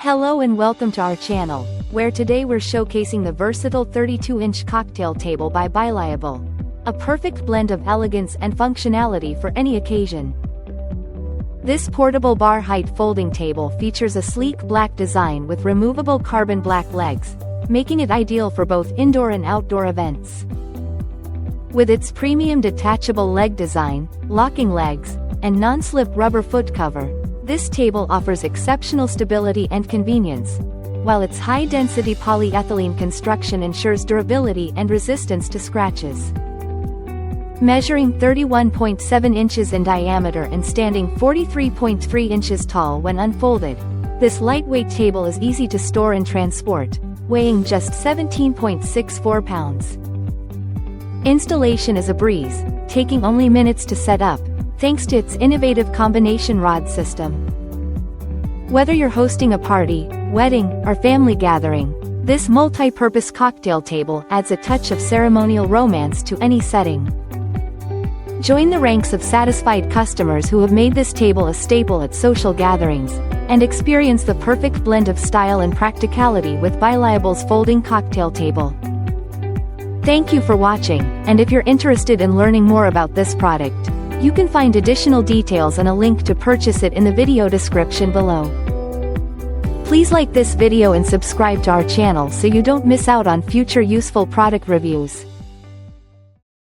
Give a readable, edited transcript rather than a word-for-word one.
Hello and welcome to our channel, where today we're showcasing the versatile 32-inch cocktail table by Byliable. A perfect blend of elegance and functionality for any occasion. This portable bar height folding table features a sleek black design with removable carbon black legs, making it ideal for both indoor and outdoor events. With its premium detachable leg design, locking legs, and non-slip rubber foot cover, this table offers exceptional stability and convenience, while its high-density polyethylene construction ensures durability and resistance to scratches. Measuring 31.7 inches in diameter and standing 43.3 inches tall when unfolded, this lightweight table is easy to store and transport, weighing just 17.64 pounds. Installation is a breeze, taking only minutes to set up, thanks to its innovative combination rod system. Whether you're hosting a party, wedding, or family gathering, this multi-purpose cocktail table adds a touch of ceremonial romance to any setting. Join the ranks of satisfied customers who have made this table a staple at social gatherings, and experience the perfect blend of style and practicality with Byliable's folding cocktail table. Thank you for watching, and if you're interested in learning more about this product, you can find additional details and a link to purchase it in the video description below. Please like this video and subscribe to our channel so you don't miss out on future useful product reviews.